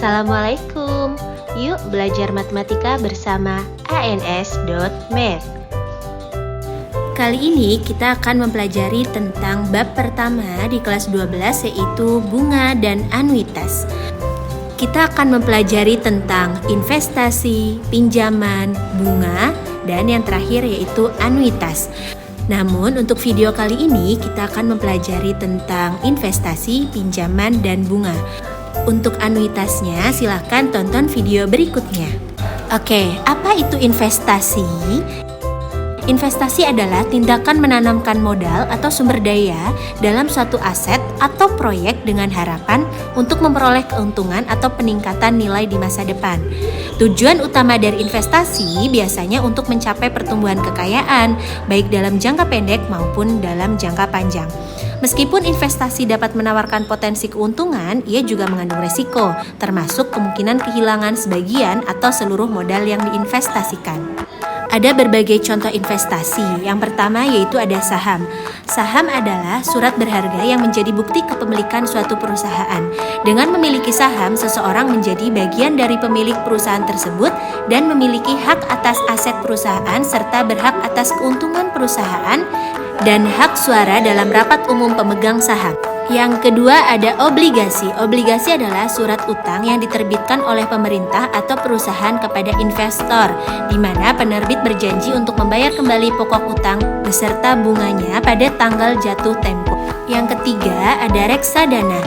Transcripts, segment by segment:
Assalamualaikum. Yuk belajar matematika bersama ans.math. Kali ini kita akan mempelajari tentang bab pertama di kelas 12, yaitu bunga dan anuitas. Kita akan mempelajari tentang investasi, pinjaman, bunga, dan yang terakhir yaitu anuitas. Namun untuk video kali ini kita akan mempelajari tentang investasi, pinjaman, dan bunga. Untuk anuitasnya silakan tonton video berikutnya. Oke, apa itu investasi? Investasi adalah tindakan menanamkan modal atau sumber daya dalam suatu aset atau proyek dengan harapan untuk memperoleh keuntungan atau peningkatan nilai di masa depan. Tujuan utama dari investasi biasanya untuk mencapai pertumbuhan kekayaan, baik dalam jangka pendek maupun dalam jangka panjang. Meskipun investasi dapat menawarkan potensi keuntungan, ia juga mengandung resiko, termasuk kemungkinan kehilangan sebagian atau seluruh modal yang diinvestasikan. Ada berbagai contoh investasi. Yang pertama yaitu ada saham. Saham adalah surat berharga yang menjadi bukti kepemilikan suatu perusahaan. Dengan memiliki saham, seseorang menjadi bagian dari pemilik perusahaan tersebut dan memiliki hak atas aset perusahaan serta berhak atas keuntungan perusahaan dan hak suara dalam rapat umum pemegang saham. Yang kedua ada obligasi. Obligasi adalah surat utang yang diterbitkan oleh pemerintah atau perusahaan kepada investor, di mana penerbit berjanji untuk membayar kembali pokok utang beserta bunganya pada tanggal jatuh tempo. Yang ketiga ada reksadana.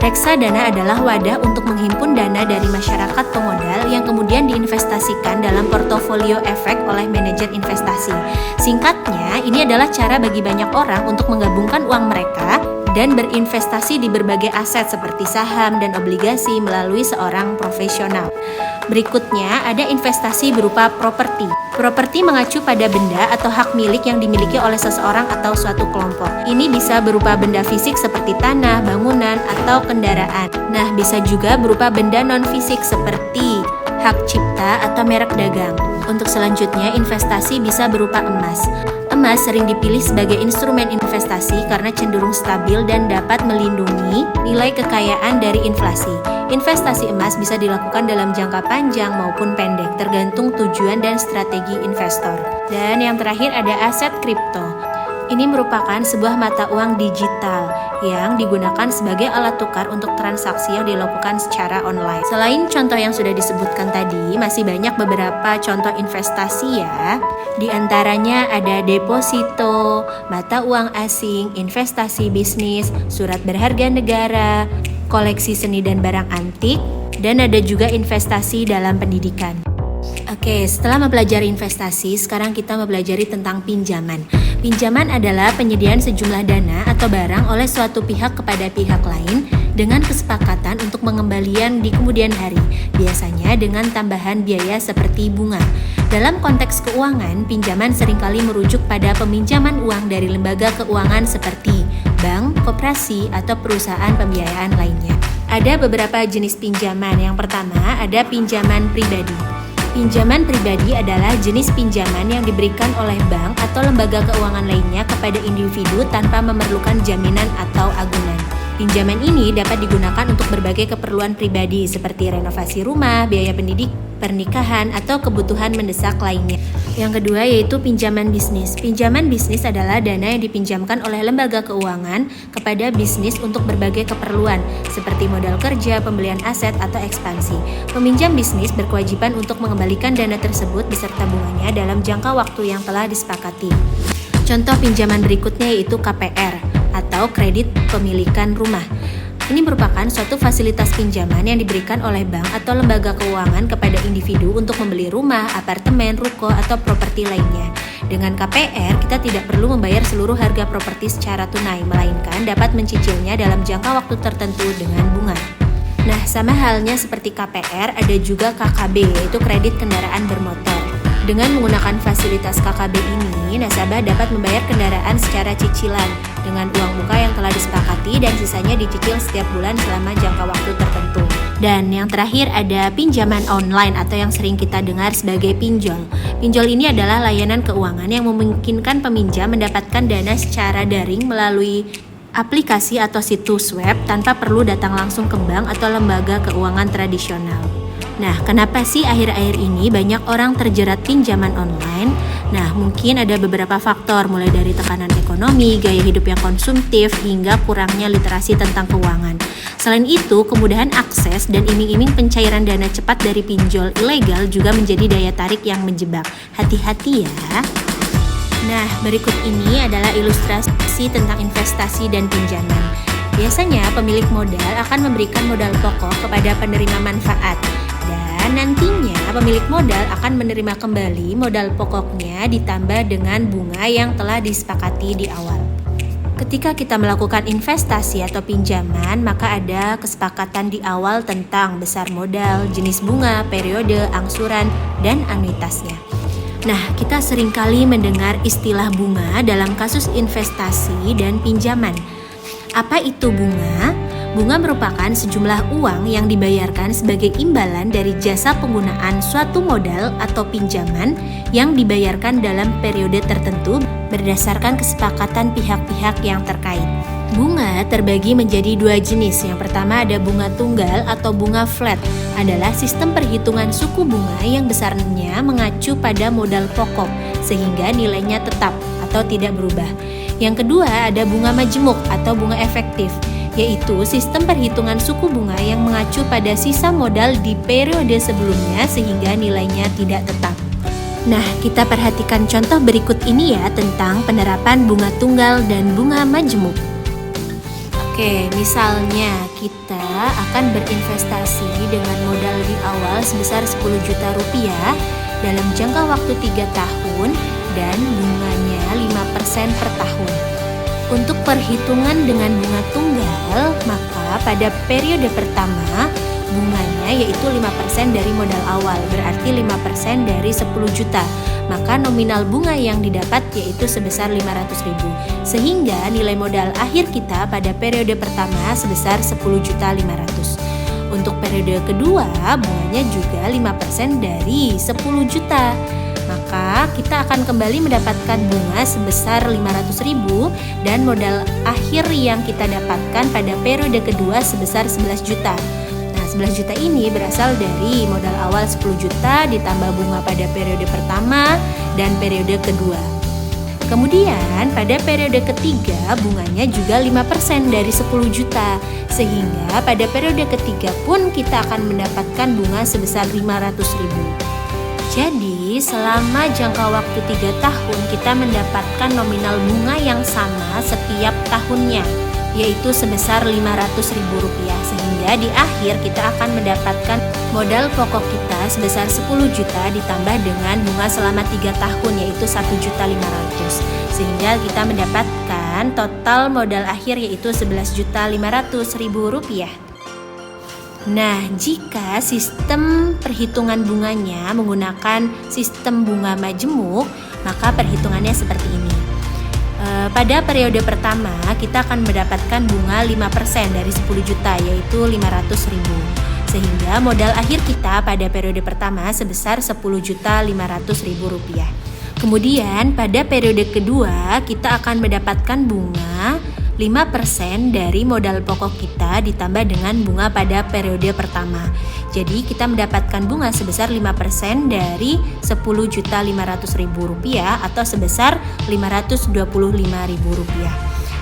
Reksadana adalah wadah untuk menghimpun dana dari masyarakat pemodal yang kemudian diinvestasikan dalam portofolio efek oleh manajer investasi. Singkatnya, ini adalah cara bagi banyak orang untuk menggabungkan uang mereka dan berinvestasi di berbagai aset seperti saham dan obligasi melalui seorang profesional. Berikutnya ada investasi berupa properti. Properti mengacu pada benda atau hak milik yang dimiliki oleh seseorang atau suatu kelompok. Ini bisa berupa benda fisik seperti tanah, bangunan, atau kendaraan. Nah, bisa juga berupa benda non-fisik seperti hak cipta atau merek dagang. Untuk selanjutnya, investasi bisa berupa emas. Emas sering dipilih sebagai instrumen investasi karena cenderung stabil dan dapat melindungi nilai kekayaan dari inflasi. Investasi emas bisa dilakukan dalam jangka panjang maupun pendek, tergantung tujuan dan strategi investor. Dan yang terakhir ada aset kripto. Ini merupakan sebuah mata uang digital yang digunakan sebagai alat tukar untuk transaksi yang dilakukan secara online. Selain contoh yang sudah disebutkan tadi, masih banyak beberapa contoh investasi ya. Di antaranya ada deposito, mata uang asing, investasi bisnis, surat berharga negara, koleksi seni dan barang antik, dan ada juga investasi dalam pendidikan. Oke, setelah mempelajari investasi, sekarang kita mempelajari tentang pinjaman. Pinjaman adalah penyediaan sejumlah dana atau barang oleh suatu pihak kepada pihak lain dengan kesepakatan untuk pengembalian di kemudian hari, biasanya dengan tambahan biaya seperti bunga. Dalam konteks keuangan, pinjaman seringkali merujuk pada peminjaman uang dari lembaga keuangan seperti bank, koperasi, atau perusahaan pembiayaan lainnya. Ada beberapa jenis pinjaman. Yang pertama, ada pinjaman pribadi. Pinjaman pribadi adalah jenis pinjaman yang diberikan oleh bank atau lembaga keuangan lainnya kepada individu tanpa memerlukan jaminan atau agunan. Pinjaman ini dapat digunakan untuk berbagai keperluan pribadi seperti renovasi rumah, biaya pendidik, pernikahan, atau kebutuhan mendesak lainnya. Yang kedua yaitu pinjaman bisnis. Pinjaman bisnis adalah dana yang dipinjamkan oleh lembaga keuangan kepada bisnis untuk berbagai keperluan seperti modal kerja, pembelian aset, atau ekspansi. Peminjam bisnis berkewajiban untuk mengembalikan dana tersebut beserta bunganya dalam jangka waktu yang telah disepakati. Contoh pinjaman berikutnya yaitu KPR atau kredit pemilikan rumah. Ini merupakan suatu fasilitas pinjaman yang diberikan oleh bank atau lembaga keuangan kepada individu untuk membeli rumah, apartemen, ruko, atau properti lainnya. Dengan KPR, kita tidak perlu membayar seluruh harga properti secara tunai, melainkan dapat mencicilnya dalam jangka waktu tertentu dengan bunga. Nah, sama halnya seperti KPR, ada juga KKB, yaitu kredit kendaraan bermotor. Dengan menggunakan fasilitas KKB ini, nasabah dapat membayar kendaraan secara cicilan dengan uang muka yang telah disepakati dan sisanya dicicil setiap bulan selama jangka waktu tertentu. Dan yang terakhir ada pinjaman online atau yang sering kita dengar sebagai pinjol. Pinjol ini adalah layanan keuangan yang memungkinkan peminjam mendapatkan dana secara daring melalui aplikasi atau situs web tanpa perlu datang langsung ke bank atau lembaga keuangan tradisional. Nah, kenapa sih akhir-akhir ini banyak orang terjerat pinjaman online? Nah, mungkin ada beberapa faktor, mulai dari tekanan ekonomi, gaya hidup yang konsumtif, hingga kurangnya literasi tentang keuangan. Selain itu, kemudahan akses dan iming-iming pencairan dana cepat dari pinjol ilegal juga menjadi daya tarik yang menjebak. Hati-hati ya. Nah, berikut ini adalah ilustrasi tentang investasi dan pinjaman. Biasanya pemilik modal akan memberikan modal pokok kepada penerima manfaat. Dan nantinya pemilik modal akan menerima kembali modal pokoknya ditambah dengan bunga yang telah disepakati di awal. Ketika kita melakukan investasi atau pinjaman, maka ada kesepakatan di awal tentang besar modal, jenis bunga, periode, angsuran, dan anuitasnya. Nah, kita seringkali mendengar istilah bunga dalam kasus investasi dan pinjaman. Apa itu bunga? Bunga merupakan sejumlah uang yang dibayarkan sebagai imbalan dari jasa penggunaan suatu modal atau pinjaman yang dibayarkan dalam periode tertentu berdasarkan kesepakatan pihak-pihak yang terkait. Bunga terbagi menjadi dua jenis. Yang pertama ada bunga tunggal atau bunga flat. Adalah sistem perhitungan suku bunga yang besarnya mengacu pada modal pokok sehingga nilainya tetap atau tidak berubah. Yang kedua ada bunga majemuk atau bunga efektif, yaitu sistem perhitungan suku bunga yang mengacu pada sisa modal di periode sebelumnya sehingga nilainya tidak tetap. Nah, kita perhatikan contoh berikut ini ya tentang penerapan bunga tunggal dan bunga majemuk. Oke, misalnya kita akan berinvestasi dengan modal di awal sebesar 10 juta rupiah dalam jangka waktu 3 tahun dan bunganya 5% per tahun. Untuk perhitungan dengan bunga tunggal, maka pada periode pertama bunganya yaitu 5% dari modal awal, berarti 5% dari 10 juta. Maka nominal bunga yang didapat yaitu sebesar 500.000. Sehingga nilai modal akhir kita pada periode pertama sebesar 10.500.000. Untuk periode kedua, bunganya juga 5% dari 10 juta. Maka kita akan kembali mendapatkan bunga sebesar 500.000 dan modal akhir yang kita dapatkan pada periode kedua sebesar 11 juta. Nah, 11 juta ini berasal dari modal awal 10 juta ditambah bunga pada periode pertama dan periode kedua. Kemudian pada periode ketiga bunganya juga 5% dari 10 juta. Sehingga pada periode ketiga pun kita akan mendapatkan bunga sebesar 500.000. Jadi selama jangka waktu 3 tahun kita mendapatkan nominal bunga yang sama setiap tahunnya, yaitu sebesar Rp500.000, sehingga di akhir kita akan mendapatkan modal pokok kita sebesar 10 juta ditambah dengan bunga selama 3 tahun yaitu 1.500.000, sehingga kita mendapatkan total modal akhir yaitu Rp11.500.000. Nah, jika sistem perhitungan bunganya menggunakan sistem bunga majemuk, maka perhitungannya seperti ini. Pada periode pertama, kita akan mendapatkan bunga 5% dari 10 juta, yaitu 500.000. Sehingga modal akhir kita pada periode pertama sebesar Rp10.500.000. Kemudian pada periode kedua, kita akan mendapatkan bunga 5% dari modal pokok kita ditambah dengan bunga pada periode pertama. Jadi kita mendapatkan bunga sebesar 5% dari Rp10.500.000 atau sebesar Rp525.000.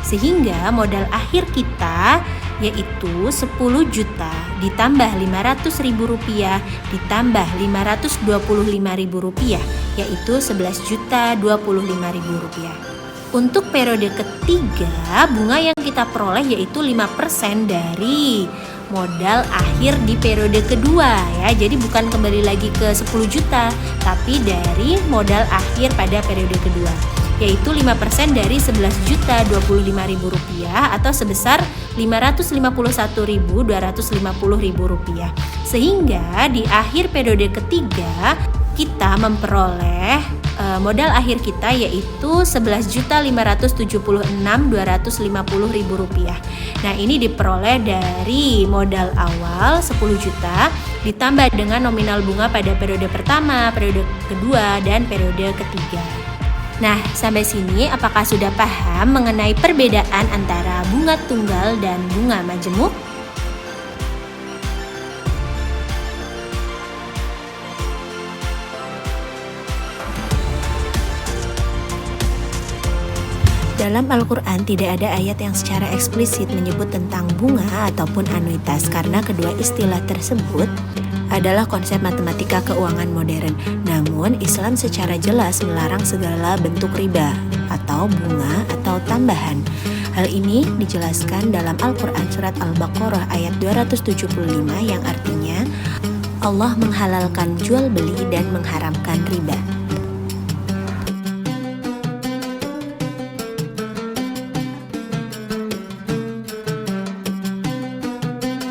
Sehingga modal akhir kita yaitu 10 juta ditambah Rp500.000 ditambah Rp525.000 yaitu Rp11.025.000. Untuk periode ketiga, bunga yang kita peroleh yaitu 5% dari modal akhir di periode kedua ya. Jadi bukan kembali lagi ke 10 juta, tapi dari modal akhir pada periode kedua, yaitu 5% dari Rp11.025.000 atau sebesar Rp551.250.000. Sehingga di akhir periode ketiga kita memperoleh modal akhir kita yaitu Rp11.576.250.000. Nah, ini diperoleh dari modal awal 10 juta ditambah dengan nominal bunga pada periode pertama, periode kedua, dan periode ketiga. Nah, sampai sini apakah sudah paham mengenai perbedaan antara bunga tunggal dan bunga majemuk? Dalam Al-Quran tidak ada ayat yang secara eksplisit menyebut tentang bunga ataupun anuitas karena kedua istilah tersebut adalah konsep matematika keuangan modern. Namun Islam secara jelas melarang segala bentuk riba atau bunga atau tambahan. Hal ini dijelaskan dalam Al-Quran surat Al-Baqarah ayat 275 yang artinya Allah menghalalkan jual beli dan mengharamkan riba.